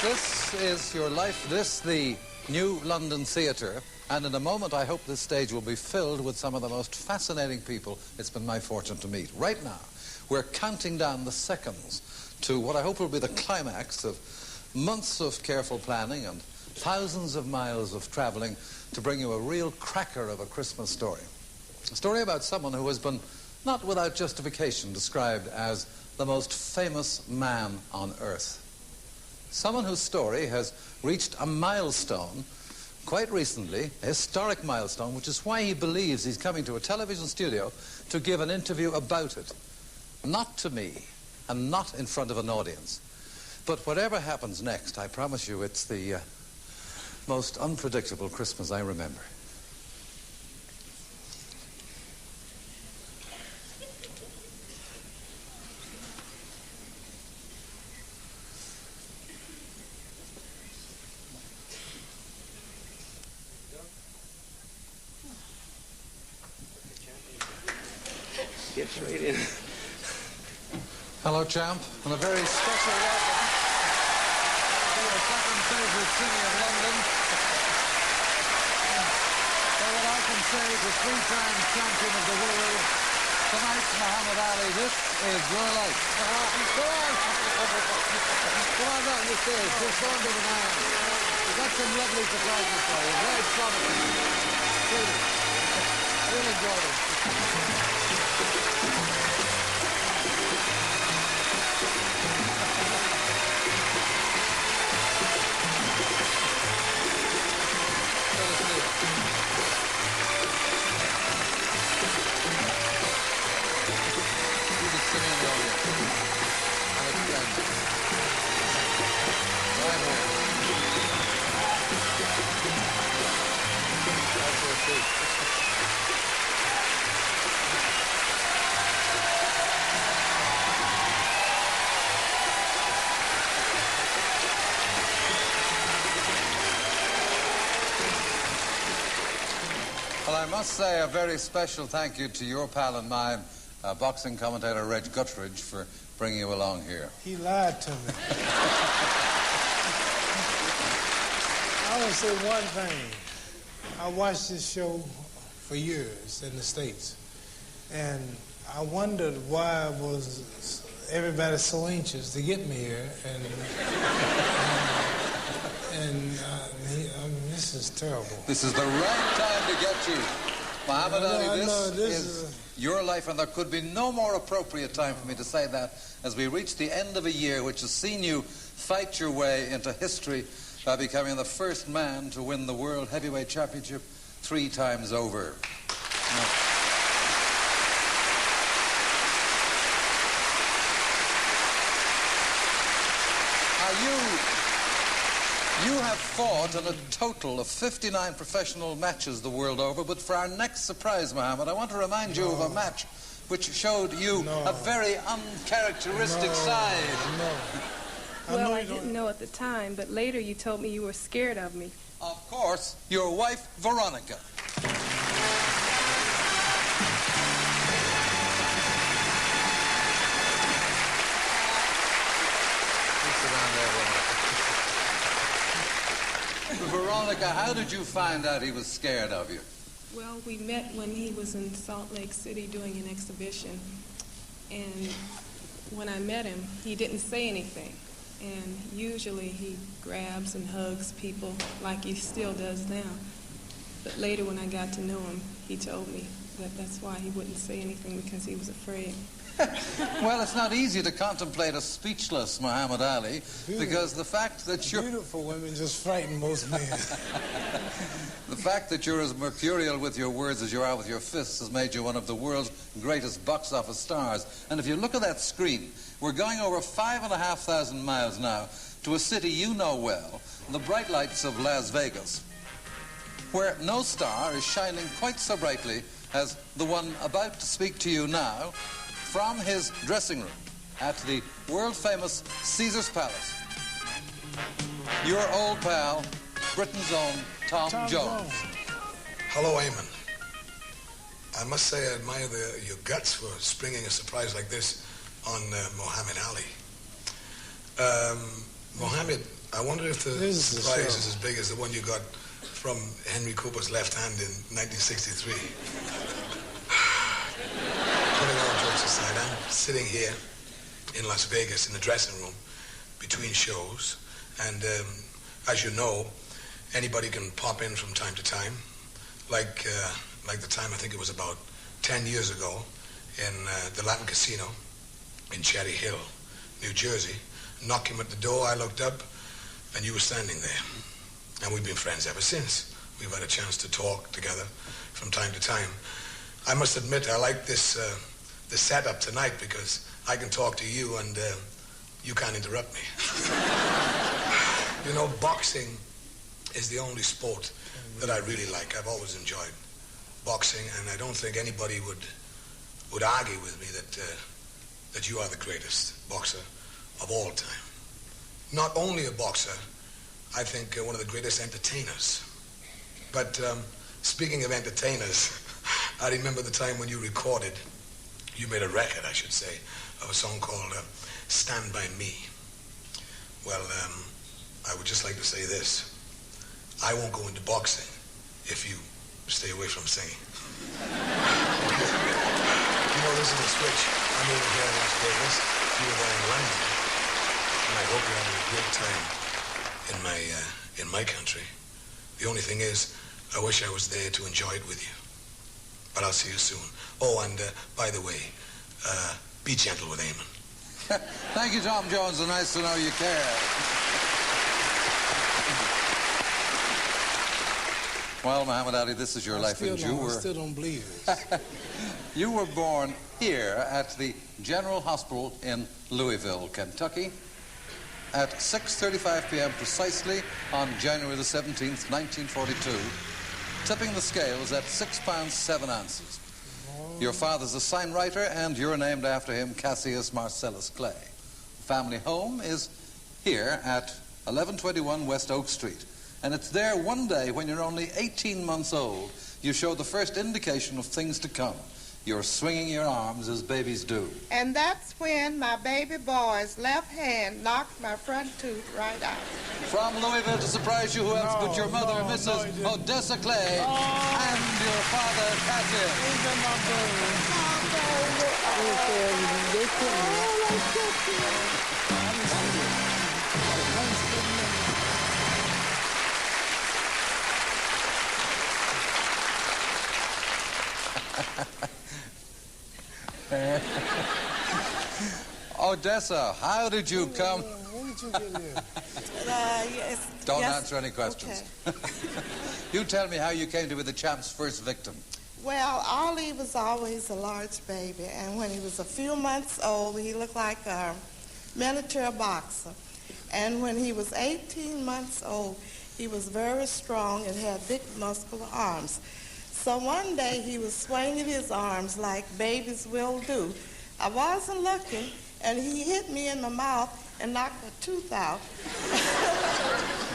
This is your life, this the New London Theatre, and in a moment I hope this stage will be filled with some of the most fascinating people it's been my fortune to meet. Right now, we're counting down the seconds to what I hope will be the climax of months of careful planning and thousands of miles of travelling to bring you a real cracker of a Christmas story. A story about someone who has been, not without justification, described as the most famous man on earth. Someone whose story has reached a milestone quite recently, a historic milestone, which is why he believes he's coming to a television studio to give an interview about it. Not to me, and not in front of an audience. But whatever happens next, I promise you it's the most unpredictable Christmas I remember. Get straight in. Hello, champ, and a very special welcome to your second favorite city of London. For what I can say is a three-time champion of the world, tonight's Muhammad Ali. This is your life. Go on. Come on down the stage. Just on to the man. We've got some lovely surprises for you. Very promising. Please. Really enjoyed it. Well, I must say a very special thank you to your pal and mine, boxing commentator Reg Guttridge, for bringing you along here. He lied to me. I want to say one thing. I watched this show for years in the States, and I wondered why was everybody so anxious to get me here, this is terrible. This is the right time to get you. Muhammad Ali, this is your life, and there could be no more appropriate time for me to say that as we reach the end of a year which has seen you fight your way into history by becoming the first man to win the World Heavyweight Championship 3 times over. You have fought in a total of 59 professional matches the world over, but for our next surprise, Muhammad, I want to remind you of a match which showed you a very uncharacteristic side. Well, I didn't know at the time, but later you told me you were scared of me. Of course, your wife, Veronica. Veronica, how did you find out he was scared of you? Well, we met when he was in Salt Lake City doing an exhibition, and when I met him, he didn't say anything, and usually he grabs and hugs people like he still does now. But later when I got to know him, he told me that that's why he wouldn't say anything, because he was afraid. Well, it's not easy to contemplate a speechless Muhammad Ali, because the fact that you're... Beautiful women just frighten most men. The fact that you're as mercurial with your words as you are with your fists has made you one of the world's greatest box office stars. And if you look at that screen, we're going over 5,500 miles now to a city you know well, the bright lights of Las Vegas, where no star is shining quite so brightly as the one about to speak to you now, from his dressing room at the world-famous Caesar's Palace. Your old pal, Britain's own Tom Jones. Hello, Eamon. I must say I admire your guts for springing a surprise like this on Muhammad Ali. Muhammad, I wonder if the This is the surprise show. is as big as the one you got from Henry Cooper's left hand in 1963. Putting all jokes aside, I'm sitting here in Las Vegas in the dressing room between shows, and as you know, anybody can pop in from time to time, like the time I think it was about 10 years ago in the Latin Casino in Cherry Hill, New Jersey. Knocked him at the door, I looked up, and you were standing there. And we've been friends ever since. We've had a chance to talk together from time to time. I must admit, I like this setup tonight because I can talk to you and you can't interrupt me. You know, boxing is the only sport that I really like. I've always enjoyed boxing, and I don't think anybody would argue with me that you are the greatest boxer of all time. Not only a boxer, I think one of the greatest entertainers. But speaking of entertainers, I remember the time when you made a record, I should say, of a song called Stand By Me. Well, I would just like to say this. I won't go into boxing if you stay away from singing. You know, this is a switch. I'm over here in Las Vegas, you were there in London, and I hope you're having a great time in my country. The only thing is, I wish I was there to enjoy it with you. But I'll see you soon. Oh, and by the way, be gentle with Eamon. Thank you, Tom Jones. And nice to know you care. Well, Muhammad Ali, this is your life. And I still don't believe this. You were born here at the General Hospital in Louisville, Kentucky, at 6:35 p.m. precisely on January the 17th, 1942, tipping the scales at 6 pounds 7 ounces. Your father's a sign writer, and you're named after him, Cassius Marcellus Clay. Family home is here at 1121 West Oak Street. And it's there one day when you're only 18 months old, you show the first indication of things to come. You're swinging your arms as babies do. And that's when my baby boy's left hand knocked my front tooth right out. From Louisville, to surprise you, who else but your mother, Mrs. Odessa Clay, and your father, Cassius. Odessa, how did you come? When did you get here? Yes. Don't answer any questions. Okay. You tell me how you came to be the champ's first victim. Well, Ollie was always a large baby, and when he was a few months old, he looked like a miniature boxer. And when he was 18 months old, he was very strong and had big muscular arms. So one day he was swinging his arms like babies will do. I wasn't looking, and he hit me in the mouth and knocked a tooth out.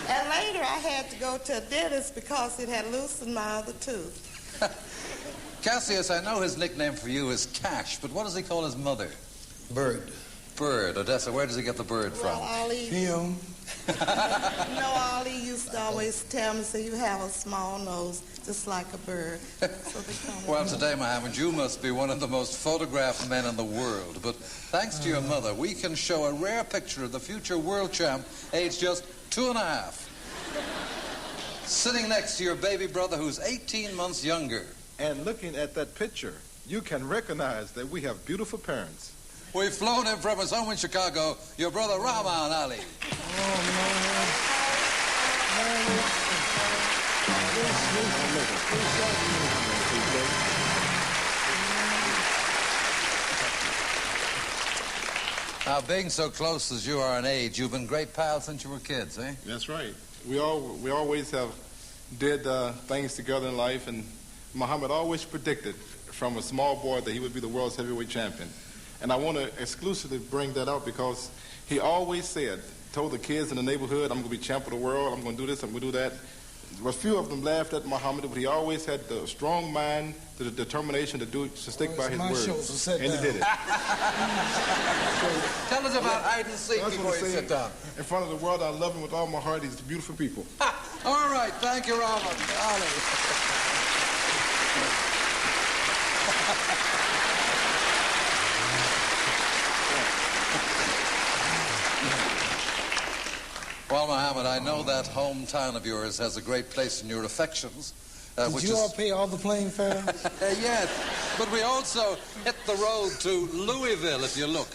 And later I had to go to a dentist because it had loosened my other tooth. Cassius, I know his nickname for you is Cash, but what does he call his mother? Bird. Bird. Odessa, where does he get the bird from? Well, Ollie, Him. Ollie used to always tell me, say, you have a small nose, just like a bird. So they call me. Well, today, Muhammad, you must be one of the most photographed men in the world. But thanks to your mother, we can show a rare picture of the future world champ, aged just 2.5. Sitting next to your baby brother, who's 18 months younger. And looking at that picture, you can recognize that we have beautiful parents. We've flown him from his home in Chicago, your brother Rahman Ali. Now, being so close as you are in age, you've been great pals since you were kids, eh? That's right. We always have did things together in life, and Muhammad always predicted from a small boy that he would be the world's heavyweight champion. And I want to exclusively bring that out because he always told the kids in the neighborhood, I'm going to be champ of the world, I'm going to do this, I'm going to do that. but few of them laughed at Muhammad, but he always had the strong mind, the determination to stick by his words. And he did it. Tell us about hide and seek before you sit down. In front of the world, I love him with all my heart. He's beautiful people. All right, thank you, Robin. Well, Muhammad, I know that hometown of yours has a great place in your affections. Did you all pay all the plane fare? Yes, but we also hit the road to Louisville, if you look.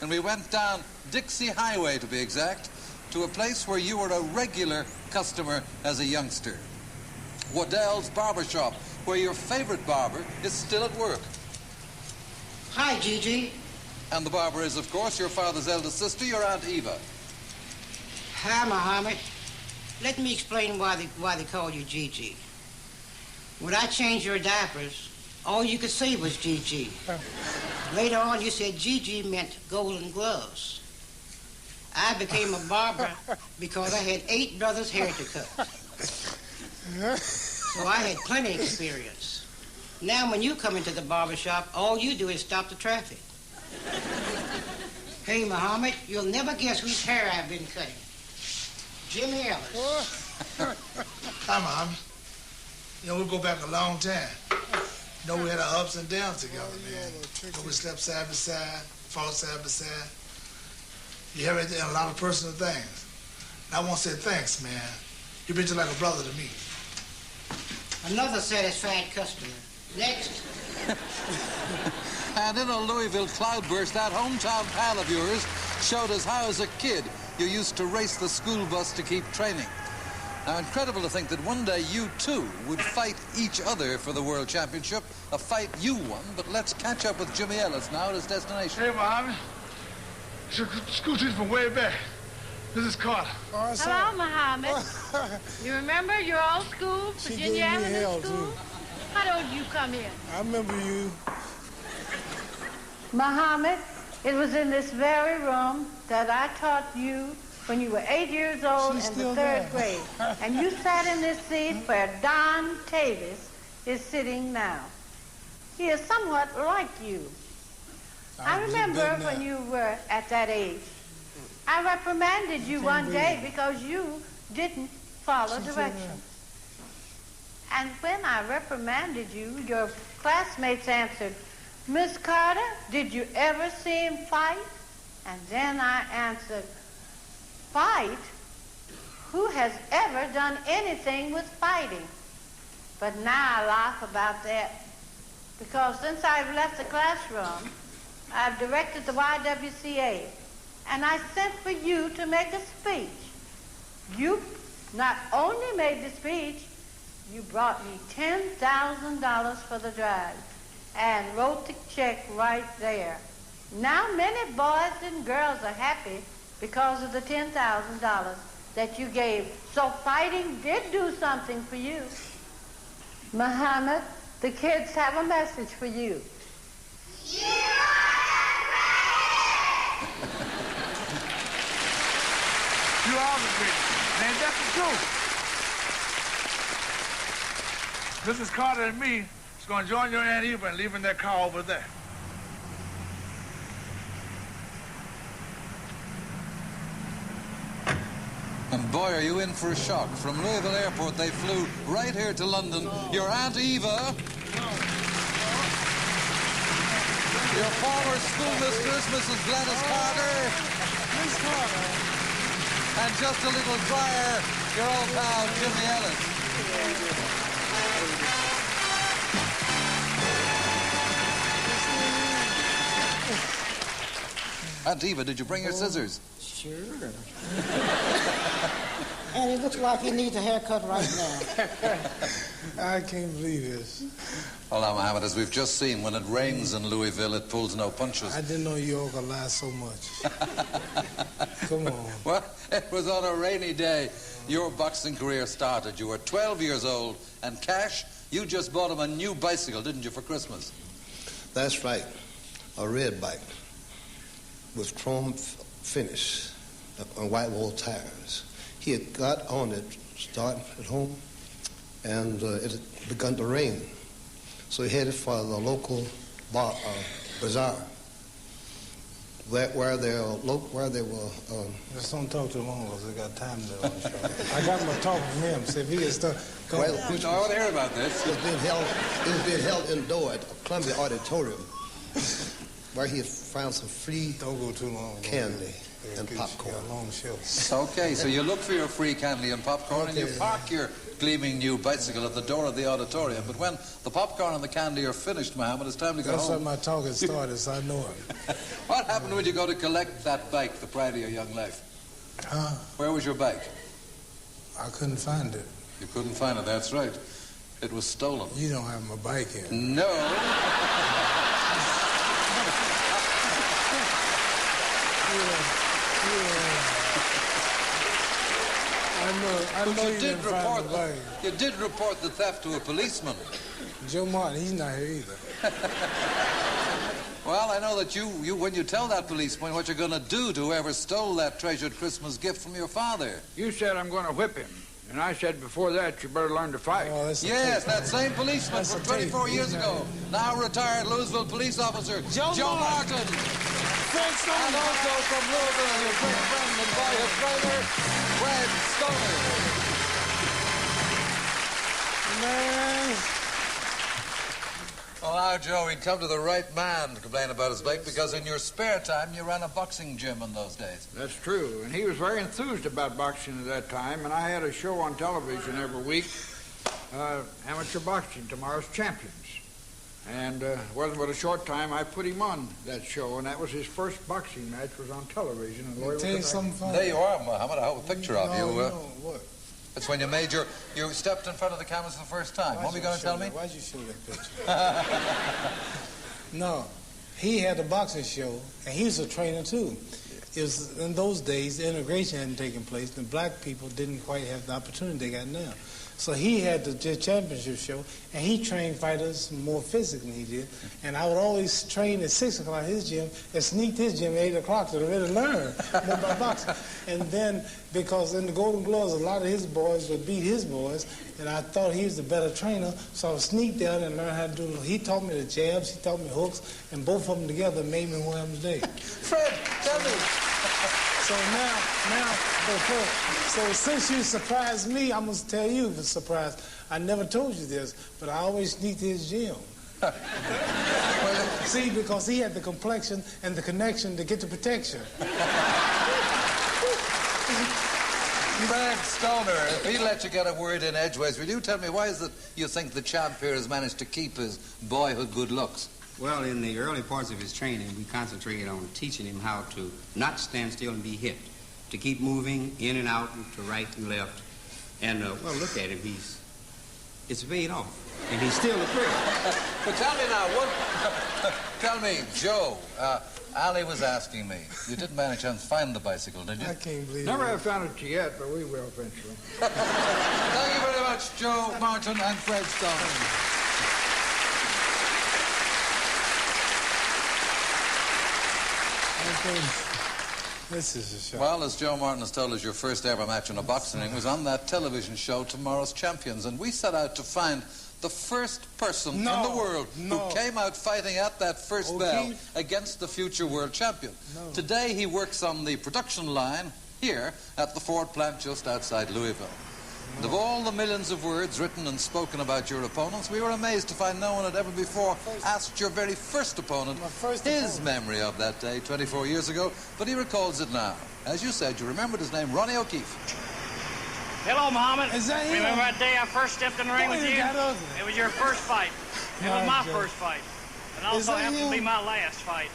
And we went down Dixie Highway, to be exact, to a place where you were a regular customer as a youngster. Waddell's Barbershop, where your favorite barber is still at work. Hi, Gigi. And the barber is, of course, your father's eldest sister, your Aunt Eva. Hi, Muhammad. Let me explain why they call you Gigi. When I changed your diapers, all you could say was Gigi. Later on, you said Gigi meant golden gloves. I became a barber because I had 8 brothers' hair to cut. So I had plenty of experience. Now, when you come into the barber shop, all you do is stop the traffic. Hey, Muhammad, you'll never guess whose hair I've been cutting. Jimmy Ellis. Hi, Mom. You know, we go back a long time. You know, we had our ups and downs together, man. You know, we slept side by side, fought side by side. You have a lot of personal things. And I want to say thanks, man. You've been just like a brother to me. Another satisfied customer. Next. And in a Louisville cloudburst, that hometown pal of yours showed us how, as a kid, you used to race the school bus to keep training. Now, incredible to think that one day you, too, would fight each other for the World Championship, a fight you won. But let's catch up with Jimmy Ellis now at his destination. Hey, Muhammad. It's your school teacher from way back. This is Carter. Hello, Muhammad. You remember your old school, Virginia Avenue School? How did you come in? I remember you. Muhammad, it was in this very room that I taught you when you were 8 years old in the 3rd grade. And you sat in this seat where Don Tavis is sitting now. He is somewhat like you. I remember when you were at that age. I reprimanded you one day because you didn't follow directions. And when I reprimanded you, your classmates answered, Miss Carter, did you ever see him fight? And then I answered, fight? Who has ever done anything with fighting? But now I laugh about that because since I've left the classroom, I've directed the YWCA, and I sent for you to make a speech. You not only made the speech, you brought me $10,000 for the drive and wrote the check right there. Now many boys and girls are happy because of the $10,000 that you gave. So fighting did do something for you. Muhammad, the kids have a message for you. You are the greatest. Man, that's the truth. Mrs. Carter and me is going to join your Aunt Eva and leaving that car over there. And boy, are you in for a shock. From Louisville Airport, they flew right here to London. Your Aunt Eva, your former schoolmistress, Mrs. Gladys Carter, Miss Carter, and just a little drier, your old pal, Jimmy Ellis. Aunt Eva, did you bring your scissors? Sure. And it looks like he needs a haircut right now. I can't believe this. Well, now, Muhammad, as we've just seen, when it rains in Louisville, it pulls no punches. I didn't know you all could lie so much. Come on. Well, it was on a rainy day your boxing career started. You were 12 years old, and Cash, you just bought him a new bicycle, didn't you, for Christmas? That's right. A red bike with chrome finish on white wall tires. He had got on it starting at home, and it had begun to rain. So he headed for the local bazaar, where they were. Just don't talk too long, because I got time to on the show. I got my talk from him. See if he can start. Well, I want to hear about this. It was being held indoor at Columbia Auditorium, where he had found some free don't go too long, candy and popcorn. Long show. Okay, so you look for your free candy and popcorn, and you park your gleaming new bicycle at the door of the auditorium. But when the popcorn and the candy are finished, Mohammed, it's time to go home. That's when my talk has started, so I know it. What happened when you go to collect that bike, the pride of your young life? Where was your bike? I couldn't find it. You couldn't find it, that's right. It was stolen. You don't have my bike here. No. I know you didn't find the bike. You did report the theft to a policeman. Joe Martin, he's not here either. Well, I know that you when you tell that policeman what you're going to do to whoever stole that treasured Christmas gift from your father. You said I'm going to whip him. And I said before that, you better learn to fight. Oh, yes, that same policeman from 24 years ago. Now retired Louisville police officer, Joe Martin. And also from Louisville, your great friend and boyhood trainer, Fred Stoner. Man. Well, now, Joe, he'd come to the right man to complain about his bike, because in your spare time, you ran a boxing gym in those days. That's true. And he was very enthused about boxing at that time, and I had a show on television every week, Amateur Boxing, Tomorrow's Champions. And wasn't but a short time I put him on that show, and that was his first boxing match, was on television. And tell you something funny. There you are, Muhammad. I have a picture of you. No, what? It's when you made you stepped in front of the cameras for the first time. What were you going to tell me? Why'd you show that picture? No, he had a boxing show, and he was a trainer too. It was in those days, the integration hadn't taken place, and black people didn't quite have the opportunity they got now. So he had the championship show, and he trained fighters more physically than he did. And I would always train at 6 o'clock at his gym and sneak to his gym at 8 o'clock to really learn more about boxing. And then, because in the Golden Gloves, a lot of his boys would beat his boys, and I thought he was the better trainer, so I would sneak down and learn how to do it. He taught me the jabs, he taught me hooks, and both of them together made me who I am today. Fred, tell me. So so since you surprised me, I must tell you the surprise. I never told you this, but I always sneaked to his gym. See, because he had the complexion and the connection to get the protection. Fred Stoner, if he let you get a word in edgeways, will you tell me why is it you think the champ here has managed to keep his boyhood good looks? Well, in the early parts of his training, we concentrated on teaching him how to not stand still and be hit, to keep moving in and out and to right and left. And, well, look at him. It's paid off. And he's still a threat. But tell me now, tell me, Joe, Ali was asking me, you didn't by any chance find the bicycle, did you? I can't believe Never have found it yet, but we will eventually. Thank you very much, Joe Martin and Fred Stoner. This is a show. Well, as Joe Martin has told us, your first ever match in a boxing ring was on that television show, Tomorrow's Champions, and we set out to find the first person in the world who came out fighting at that first bell against the future world champion. Today he works on the production line here at the Ford plant just outside Louisville. And of all the millions of words written and spoken about your opponents, we were amazed to find no one had ever before asked your very first opponent his memory of that day 24 years ago, but he recalls it now. As you said, you remembered his name, Ronnie O'Keefe. Hello, Muhammad. Is that you? Remember that day I first stepped in the ring with you? It was your first fight. It was my first fight. And also happened to be my last fight.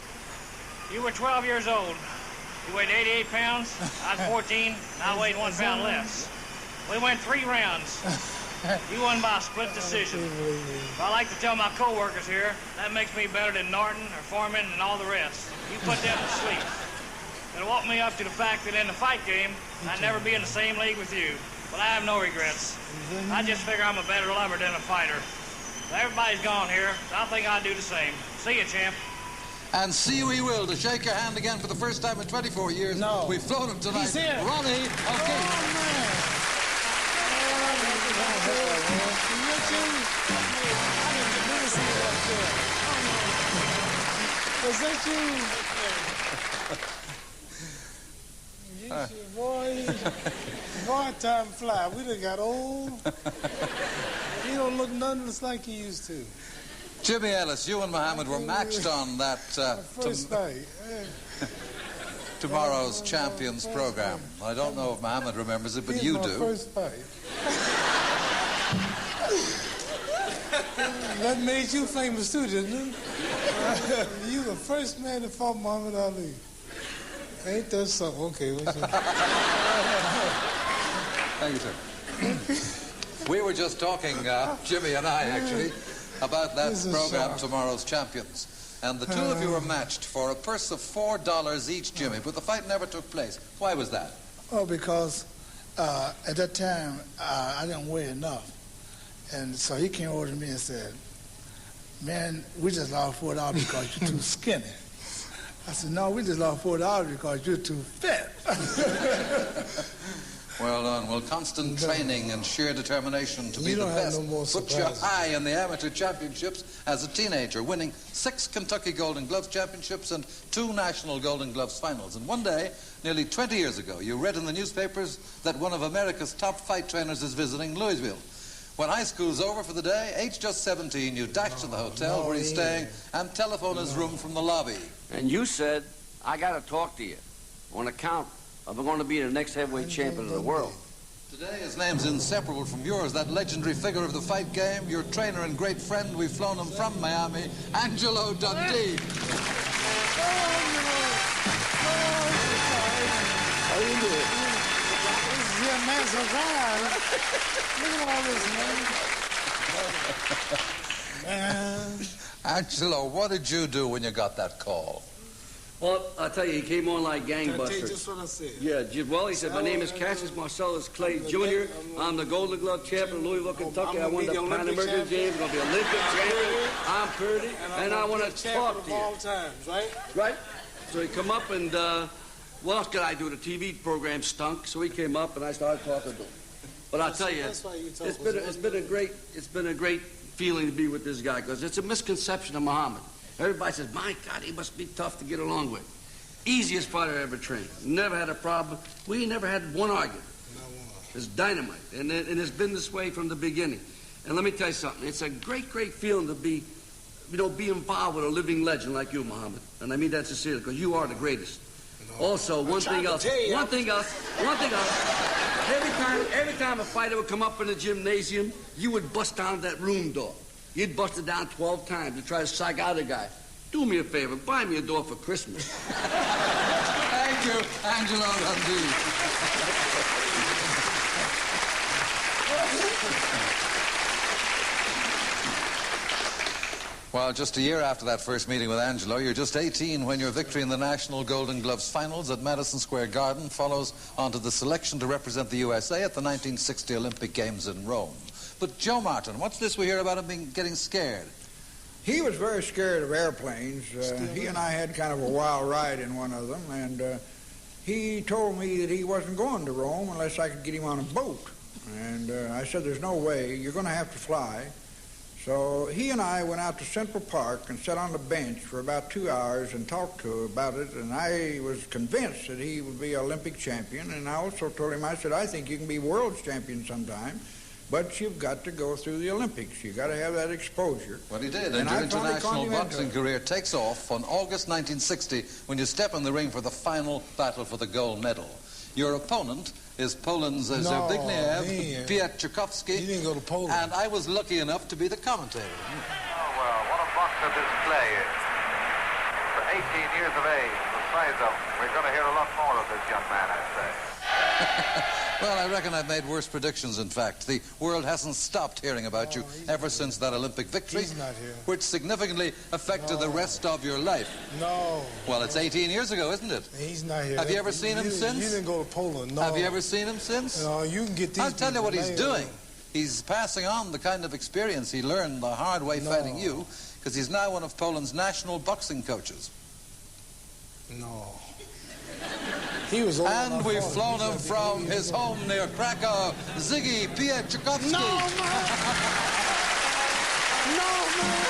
You were 12 years old. You weighed 88 pounds. I was 14, and I weighed 1 pound less. We went 3 rounds. You won by a split decision. But I like to tell my co-workers here, that makes me better than Norton or Foreman and all the rest. You put them to sleep. It'll walk me up to the fact that in the fight game, I'd never be in the same league with you. But I have no regrets. I just figure I'm a better lover than a fighter. Everybody's gone here, so I think I'd do the same. See you, champ. And see we will, to shake your hand again for the first time in 24 years. We've flown him tonight. He's here. Ronnie O'Keefe. Oh, man. Was that you? Boy, time fly. We done got old. You don't look nothing like you used to. Jimmy Ellis, you and Muhammad were matched on that first night. tomorrow's Champions program. I don't know if Muhammad remembers it, but you do. First fight. That made you famous too, didn't it? You the first man that fought Muhammad Ali. Ain't that something? Okay, what's that? Thank you, sir. We were just talking, Jimmy and I actually, about that program, Tomorrow's Champions. And the two of you were matched for a purse of $4 each, Jimmy, but the fight never took place. Why was that? Oh, because at that time, I didn't weigh enough. And so he came over to me and said, man, we just lost $4 because you're too skinny. I said, no, we just lost $4 because you're too fat. Well done. Well, constant training and sheer determination to be the best put you high in the amateur championships as a teenager, winning 6 Kentucky Golden Gloves championships and 2 National Golden Gloves finals. And one day, nearly 20 years ago, you read in the newspapers that one of America's top fight trainers is visiting Louisville. When high school's over for the day, age just 17, you dash to the hotel where he's staying and telephone his room from the lobby. And you said, I got to talk to you on account of going to be the next heavyweight champion of the world. Today, his name's inseparable from yours, that legendary figure of the fight game, your trainer and great friend. We've flown him from Miami, Angelo Dundee. How you doing? This is your man surprise. Look at all this, man. Angelo, what did you do when you got that call? Well, I'll tell you, he came on like gangbusters. Can I tell you just what I said? Yeah, well, he said, my name is Cassius Marcellus Clay Jr. I'm the Golden Glove champion of Louisville, Kentucky. I won the Pan American Games. I'm going to be Olympic champion. I'm Purdy, and I want to talk to you. All times, right? Right? So he come up and, what else could I do? The TV program stunk, so he came up and I started talking to him. But I'll tell you, it's been a great feeling to be with this guy, because it's a misconception of Muhammad. Everybody says, my God, he must be tough to get along with. Easiest fighter I ever trained. Never had a problem. We never had one argument. It's dynamite. And it's been this way from the beginning. And let me tell you something. It's a great, great feeling to be, be involved with a living legend like you, Muhammad. And I mean that sincerely, because you are the greatest. Also, one thing else. Every time a fighter would come up in the gymnasium, you would bust down that room door. You'd bust it down 12 times to try to psych out a guy. Do me a favor, buy me a door for Christmas. Thank you, Angelo Dundee. Well, just a year after that first meeting with Angelo, you're just 18 when your victory in the National Golden Gloves finals at Madison Square Garden follows on to the selection to represent the USA at the 1960 Olympic Games in Rome. But Joe Martin, what's this we hear about him getting scared? He was very scared of airplanes. He and I had kind of a wild ride in one of them, and he told me that he wasn't going to Rome unless I could get him on a boat. And I said, there's no way. You're going to have to fly. So he and I went out to Central Park and sat on the bench for about 2 hours and talked to him about it, and I was convinced that he would be Olympic champion. And I also told him, I said, I think you can be world champion sometime, but you've got to go through the Olympics. You've got to have that exposure. Well, he did, and your international boxing career takes off on August 1960 when you step in the ring for the final battle for the gold medal. Your opponent is Poland's Zbigniew Pietczykowski. He didn't go to Poland. And I was lucky enough to be the commentator. Oh, well, what a boxer this Clay is. For 18 years of age, the size of him, we're going to hear a lot more of this young man, I'd say. Well, I reckon I've made worse predictions, in fact. The world hasn't stopped hearing about you ever since that Olympic victory, which significantly affected the rest of your life. No. Well, it's 18 years ago, isn't it? He's not here. Have you ever seen him since? You didn't go to Poland, no. Have you ever seen him since? No, you can get these I'll tell you what he's doing. He's passing on the kind of experience he learned the hard way fighting you, because he's now one of Poland's national boxing coaches. No. He was old and enough we've for it. flown him from his home near Krakow, Ziggy Pietchikowski. No, man! No, man!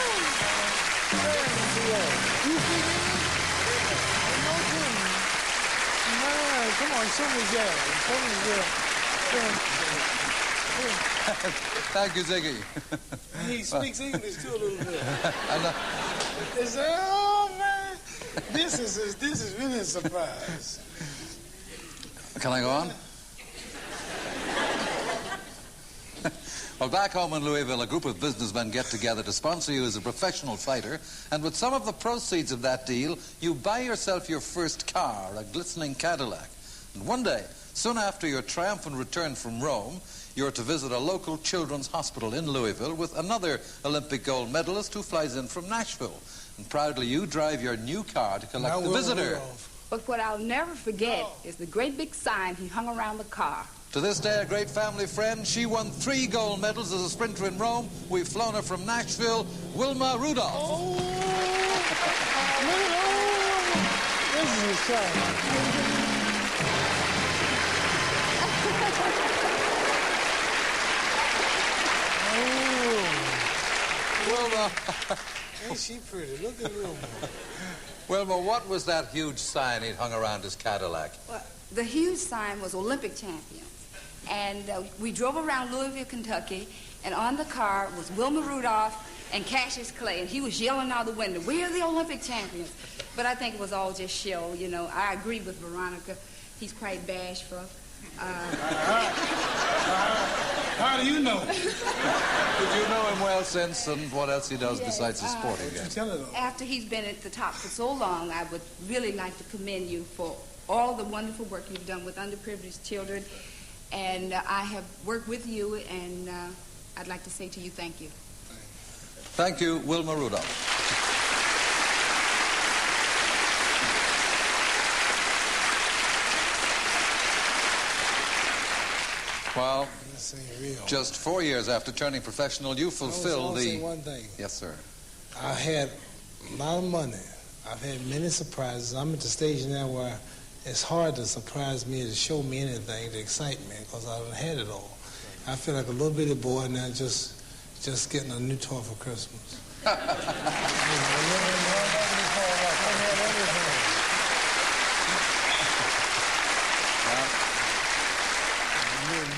You speak English? No kidding. Man, come on, show me that. Show me that. Thank you, Ziggy. He speaks English too a little bit. And, Is that, oh man, this is really a surprise. can I go on? Well, back home in Louisville, a group of businessmen get together to sponsor you as a professional fighter, and with some of the proceeds of that deal, you buy yourself your first car, a glistening Cadillac. And one day, soon after your triumphant return from Rome, you're to visit a local children's hospital in Louisville with another Olympic gold medalist who flies in from Nashville. And proudly you drive your new car to collect the visitor. But what I'll never forget is the great big sign he hung around the car. To this day, a great family friend. She won 3 gold medals as a sprinter in Rome. We've flown her from Nashville, Wilma Rudolph. Oh, this is a shame. Wilma. Ain't she pretty? Look at Wilma. Wilma, what was that huge sign he'd hung around his Cadillac? Well, the huge sign was Olympic champions. And we drove around Louisville, Kentucky, and on the car was Wilma Rudolph and Cassius Clay, and he was yelling out the window, "We are the Olympic champions." But I think it was all just show, you know. I agree with Veronica. He's quite bashful. How do you know? Did you know him well since, and what else he does besides his sporting game? After he's been at the top for so long, I would really like to commend you for all the wonderful work you've done with underprivileged children. And I have worked with you, and I'd like to say to you, thank you. Thank you, Wilma Rudolph. Well, just 4 years after turning professional, you fulfilled the... one thing. Yes, sir. I had a lot of money. I've had many surprises. I'm at the stage now where it's hard to surprise me, to show me anything, to excite me, because I've had it all. I feel like a little bitty boy now, just getting a new toy for Christmas.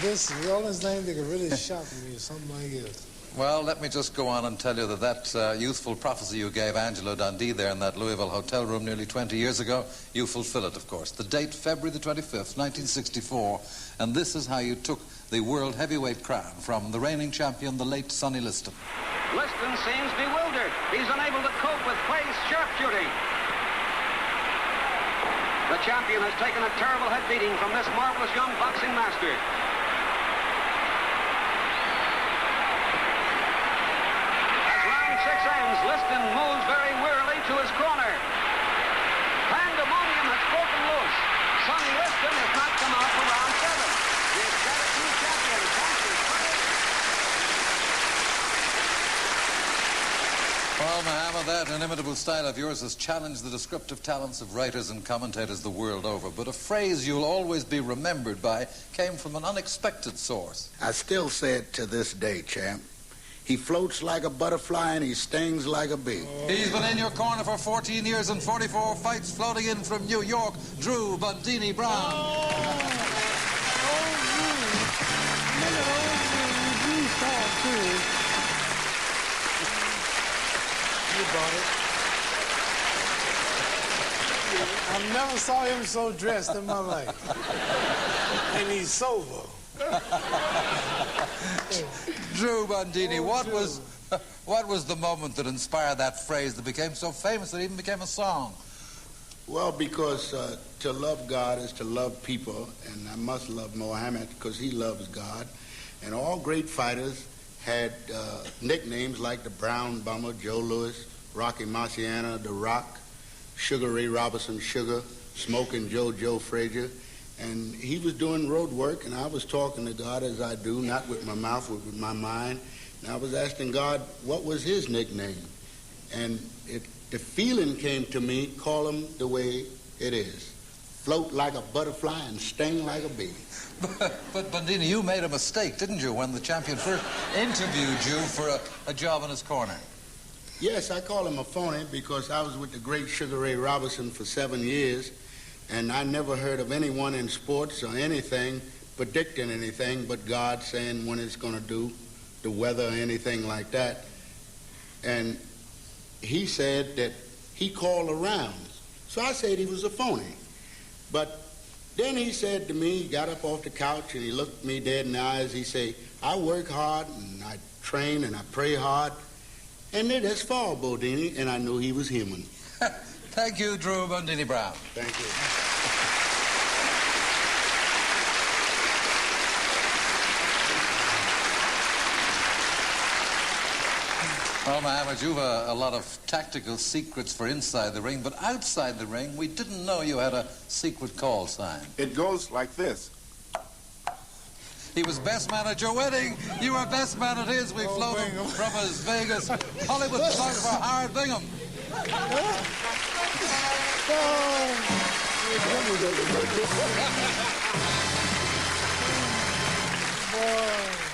This is the only thing that could really shock me, something like this. Well, let me just go on and tell you that youthful prophecy you gave Angelo Dundee there in that Louisville hotel room nearly 20 years ago, you fulfill it, of course. The date, February the 25th, 1964, and this is how you took the world heavyweight crown from the reigning champion, the late Sonny Liston. Liston seems bewildered. He's unable to cope with Clay's sharpshooting. The champion has taken a terrible head beating from this marvelous young boxing master. Liston moves very wearily to his corner. Pandemonium has broken loose. Sonny Liston has not come out for round 7. He's got a new champion. Well, Muhammad, that inimitable style of yours has challenged the descriptive talents of writers and commentators the world over. But a phrase you'll always be remembered by came from an unexpected source. I still say it to this day, champ. He floats like a butterfly and he stings like a bee. He's been in your corner for 14 years and 44 fights, floating in from New York, Drew Bundini Brown. I never saw him so dressed in my life. And he's sober. Drew Bundini, what was the moment that inspired that phrase that became so famous that it even became a song? Well, because to love God is to love people, and I must love Mohammed because he loves God. And all great fighters had nicknames like the Brown Bummer, Joe Louis, Rocky Marciano, The Rock, Sugar Ray Robinson, Sugar, Smoking Joe Frazier. And he was doing road work, and I was talking to God as I do, not with my mouth, but with my mind. And I was asking God, what was his nickname? And the feeling came to me, call him the way it is. float like a butterfly and sting like a bee. But Bundini, you made a mistake, didn't you, when the champion first interviewed you for a job in his corner? Yes, I call him a phony because I was with the great Sugar Ray Robinson for 7 years, and I never heard of anyone in sports or anything predicting anything but God saying when it's going to do, the weather or anything like that. And he said that he called around. So I said he was a phony. But then he said to me, he got up off the couch and he looked me dead in the eyes. He said, I work hard and I train and I pray hard. And that's fall, Bodini, and I knew he was human. Thank you, Drew Bundini Brown. Thank you. Well, Mohammed, you've a lot of tactical secrets for inside the ring, but outside the ring, we didn't know you had a secret call sign. It goes like this. He was best man at your wedding. You were best man at his. We flew him from his Vegas Hollywood photographer, Howard Bingham.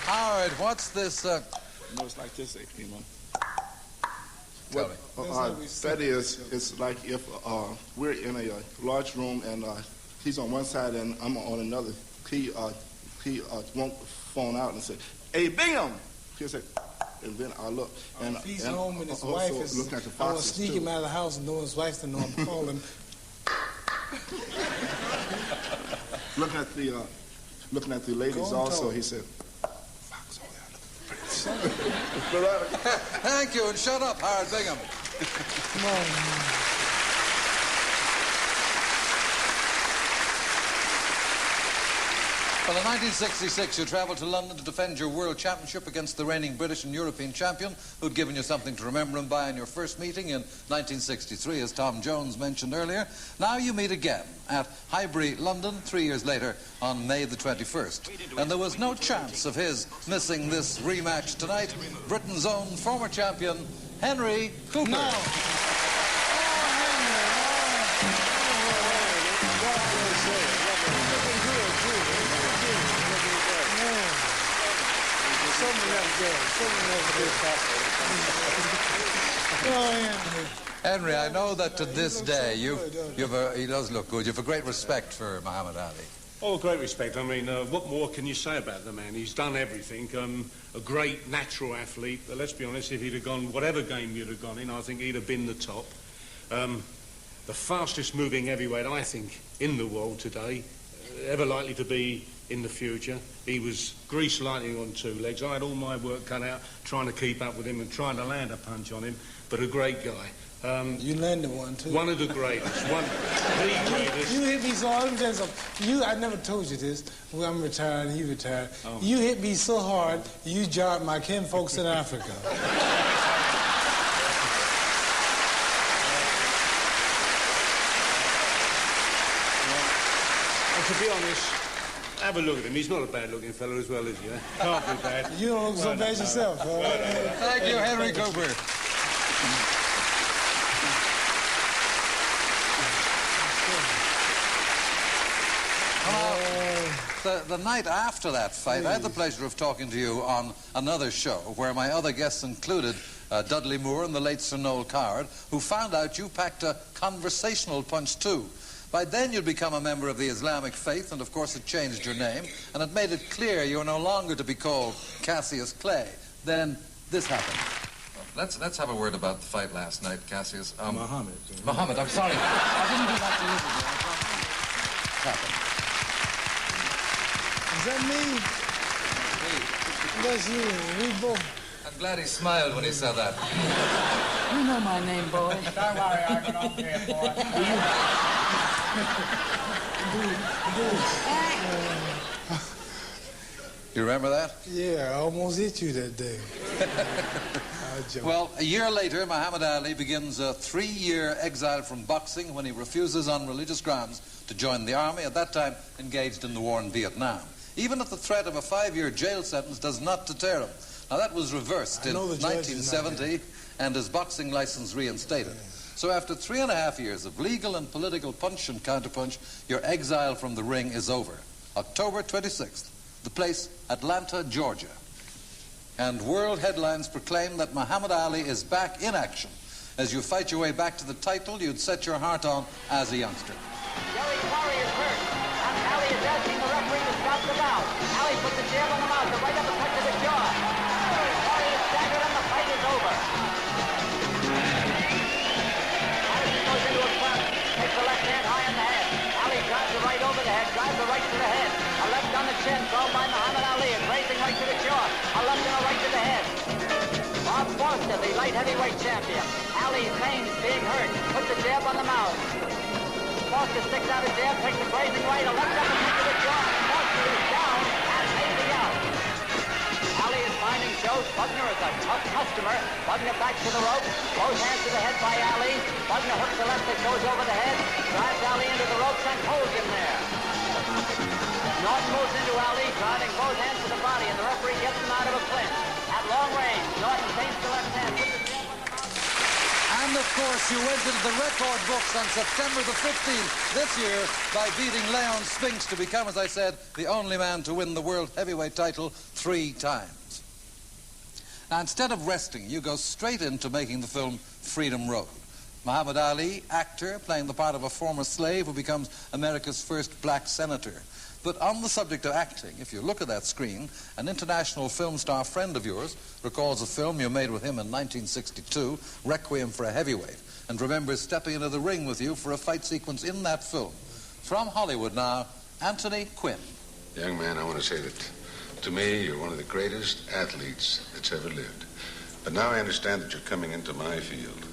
Howard, what's this? No, it's like this, you know. Tell me. That is, it's like if we're in a large room and he's on one side and I'm on another. He won't phone out and say, "Hey, Bingham!" He'll say, and then I look. And if he's home and his wife is, I will sneak him out of the house and know his wife to know I'm calling. Looking at the ladies also, he said, Thank you, and shut up, Howard Bingham. Come on, Well, in 1966, you travelled to London to defend your world championship against the reigning British and European champion, who'd given you something to remember him by in your first meeting in 1963, as Tom Jones mentioned earlier. Now you meet again at Highbury, London, 3 years later on May the 21st. And there was no chance of his missing this rematch tonight. Britain's own former champion, Henry Cooper. No. Henry, I know that to this day he does look good. You have a great respect for Muhammad Ali. Oh, great respect. I mean, what more can you say about the man? He's done everything. A great natural athlete. But let's be honest, if he'd have gone whatever game you'd have gone in, I think he'd have been the top. The fastest moving heavyweight, I think, in the world today. Ever likely to be in the future. He was grease lightning on two legs. I had all my work cut out trying to keep up with him and trying to land a punch on him, but a great guy. You landed one, too. One of the greatest. The greatest. You hit me so hard. I never told you this. Well, I'm retired and he retired. Oh. You hit me so hard, you jarred my kinfolks in Africa. To be honest, have a look at him. He's not a bad-looking fellow as well, is he? Can't be bad. You don't look so bad yourself. Thank you, Henry Cooper. The night after that fight, I had the pleasure of talking to you on another show where my other guests included Dudley Moore and the late Sir Noel Coward, who found out you packed a conversational punch too. By then you'd become a member of the Islamic faith, and of course it changed your name, and it made it clear you were no longer to be called Cassius Clay. Then this happened. Let's have a word about the fight last night, Cassius. Muhammad. Muhammad, I'm sorry. I didn't do that to you. Is that me? That's you. We both. I'm glad he smiled when he said that. You know my name, boy. Don't worry, I got on here, boy. You remember that? Yeah, I almost hit you that day. Well, a year later, Muhammad Ali begins a 3-year exile from boxing when he refuses on religious grounds to join the army, at that time engaged in the war in Vietnam. Even if the threat of a 5-year jail sentence does not deter him. Now, that was reversed in 1970 and his boxing license reinstated. So after 3.5 years of legal and political punch and counterpunch, your exile from the ring is over. October 26th, the place, Atlanta, Georgia. And world headlines proclaim that Muhammad Ali is back in action as you fight your way back to the title you'd set your heart on as a youngster. Jerry Quarry is hurt, and Ali is asking the referee to stop the bout. Ali puts the jab on the mouth, the right uppercut to the jaw. Jerry Quarry is staggered and the fight is over. Ali goes into a front, takes the left hand high on the head. Ali drives the right over the head, drives the right to the head. A left on the chin thrown by Muhammad Ali, and raising right to the jaw. A left and a right to the head. Bob Foster, the light heavyweight champion. Ali feigns being hurt, puts the jab on the mouth. Foster sticks out a jab, takes a grazing right, a left uppercut to the jaw. Foster is down and maybe out. Ali is finding shows. Bugner is a tough customer. Bugner back to the rope, both hands to the head by Ali. Bugner hooks the left that goes over the head, drives Ali into the ropes and holds him there. Norton moves into Ali, driving both hands to the body, and the referee gets him out of a clinch. At long range, Norton feints the left hand, puts the jab on the mouth. And of course, you went into the record books on September the 15th this year by beating Leon Spinks to become, as I said, the only man to win the world heavyweight title 3 times. Now, instead of resting, you go straight into making the film Freedom Road. Muhammad Ali, actor, playing the part of a former slave who becomes America's first black senator. But on the subject of acting, if you look at that screen, an international film star friend of yours recalls a film you made with him in 1962, Requiem for a Heavyweight, and remembers stepping into the ring with you for a fight sequence in that film. From Hollywood now, Anthony Quinn. Young man, I want to say that to me, you're one of the greatest athletes that's ever lived. But now I understand that you're coming into my field.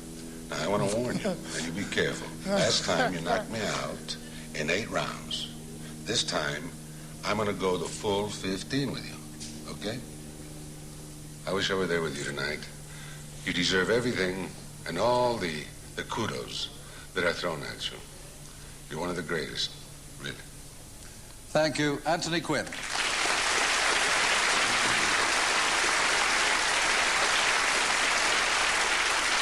Now, I want to warn you, and you be careful. Last time you knocked me out in 8 rounds. This time, I'm going to go the full 15 with you, okay? I wish I were there with you tonight. You deserve everything and all the kudos that are thrown at you. You're one of the greatest, really. Thank you, Anthony Quinn.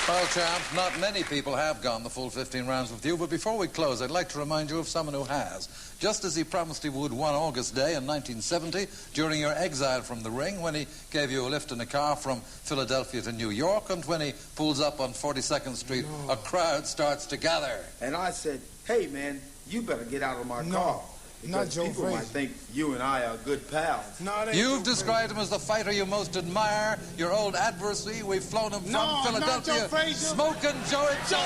Well, champ, not many people have gone the full 15 rounds with you, but before we close, I'd like to remind you of someone who has. Just as he promised he would one August day in 1970, during your exile from the ring, when he gave you a lift in a car from Philadelphia to New York, and when he pulls up on 42nd Street, a crowd starts to gather. And I said, hey, man, you better get out of my car. Because not people might think you and I are good pals. You've described him as the fighter you most admire, your old adversary. We've flown him from Philadelphia. Smoking Joe Frazier.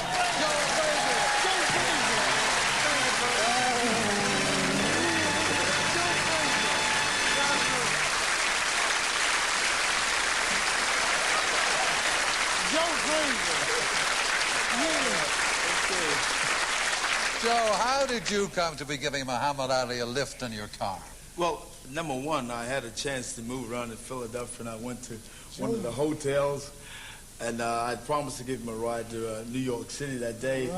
Joe, how did you come to be giving Muhammad Ali a lift in your car? Well, number one, I had a chance to move around in Philadelphia, and I went to one of the hotels, and I promised to give him a ride to New York City that day.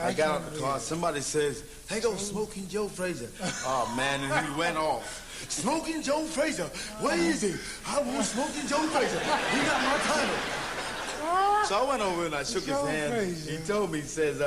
I got out of the car. Somebody says, "Hey, go Smoking Joe Frazier." Oh, man, and he went off. Smoking Joe Frazier. Where is he? I want Smoking Joe Frazier. He got my title. So I went over and I shook his hand. He told me, he says,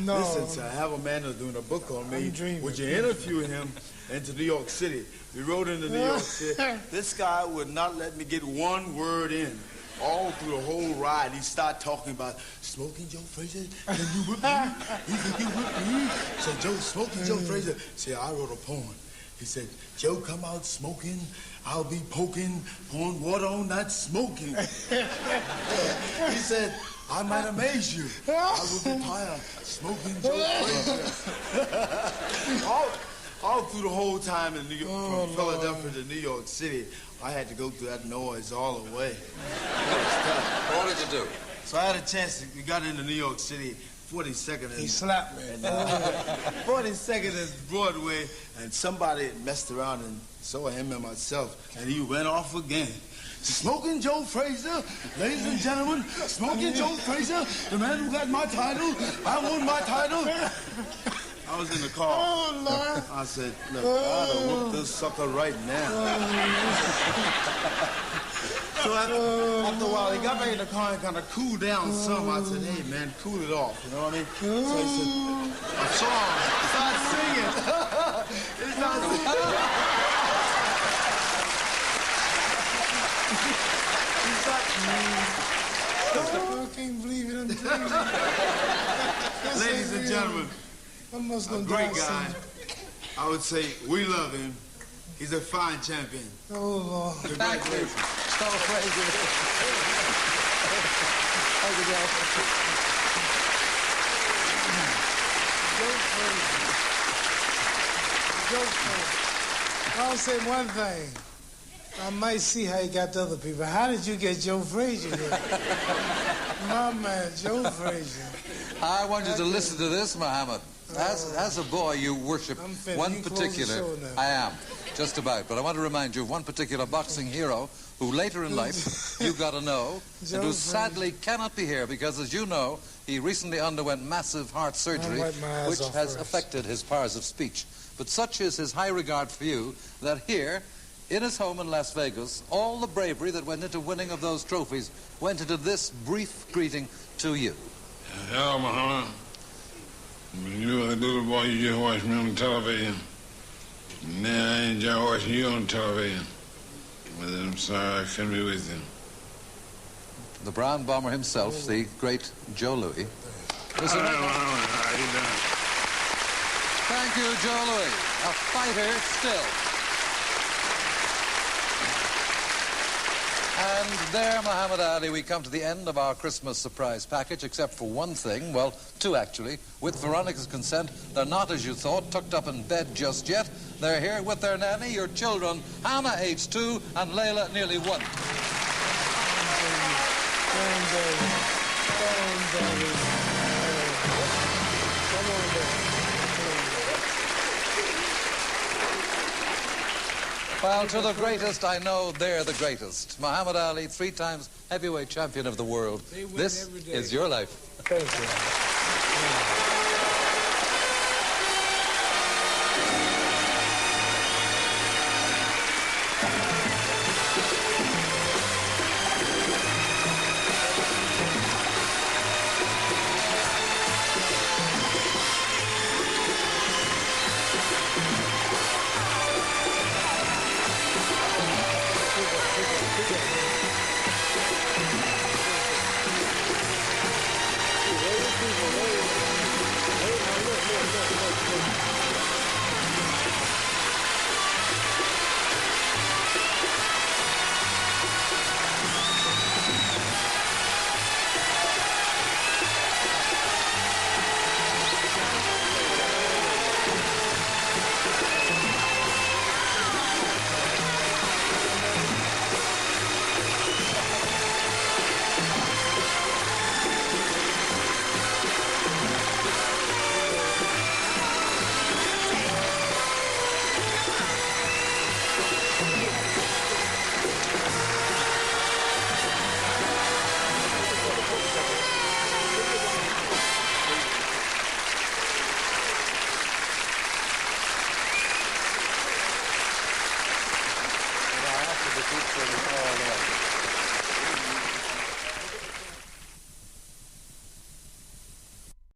listen, sir, I have a man who's doing a book on me. Would you interview him into New York City? We rode into New York City. This guy would not let me get one word in. All through the whole ride, he started talking about Smoking Joe Frazier. Can you whip me? Can you whip me? So Joe, Smoking Joe Frazier. See, I wrote a poem. He said, Joe, come out smoking. I'll be poking, pouring water on that smoking. He said, I might amaze you. I will be tired smoking Joe Frazier. all through the whole time in New York, from Philadelphia to New York City, I had to go through that noise all the way. What did you do? So I had a chance. We got into New York City, 42nd. He slapped me. 42nd and Broadway, and somebody messed around and saw him and myself, and he went off again. Smoking Joe Frazier, ladies and gentlemen, Smoking Joe Frazier, the man who got my title. I won my title. I was in the car. Oh, Lord. I said, look, I ought to whoop this sucker right now. So after a while, he got back in the car and kind of cooled down some. I said, hey, man, cool it off. You know what I mean? So he said, a song. He started singing. He started singing. I can't believe it. Ladies and gentlemen, a great guy. I would say we love him. He's a fine champion. Oh, Lord. Congratulations. So crazy. I'll say one thing. I might see how you got the other people. How did you get Joe Frazier here? My man, Joe Frazier. I want you to listen to this, Muhammad. As a boy, you worship one particular... I am, just about. But I want to remind you of one particular boxing hero who later in life you got to know, and who sadly cannot be here because, as you know, he recently underwent massive heart surgery, which has affected his powers of speech. But such is his high regard for you that here, in his home in Las Vegas, all the bravery that went into winning of those trophies went into this brief greeting to you. Hello, Muhammad. When you were a little boy, you just watched me on television. Now I enjoy watching you on television. But I'm sorry I couldn't be with you. The Brown Bomber himself, the great Joe Louis. Listen, how you doing? Thank you, Joe Louis. A fighter still. And there, Muhammad Ali, we come to the end of our Christmas surprise package, except for one thing. Well, two, actually. With Veronica's consent, they're not, as you thought, tucked up in bed just yet. They're here with their nanny, your children, Hannah, age 2, and Layla, nearly 1. Well, to the greatest, I know they're the greatest. Muhammad Ali, 3 times heavyweight champion of the world. This is your life. Thank you.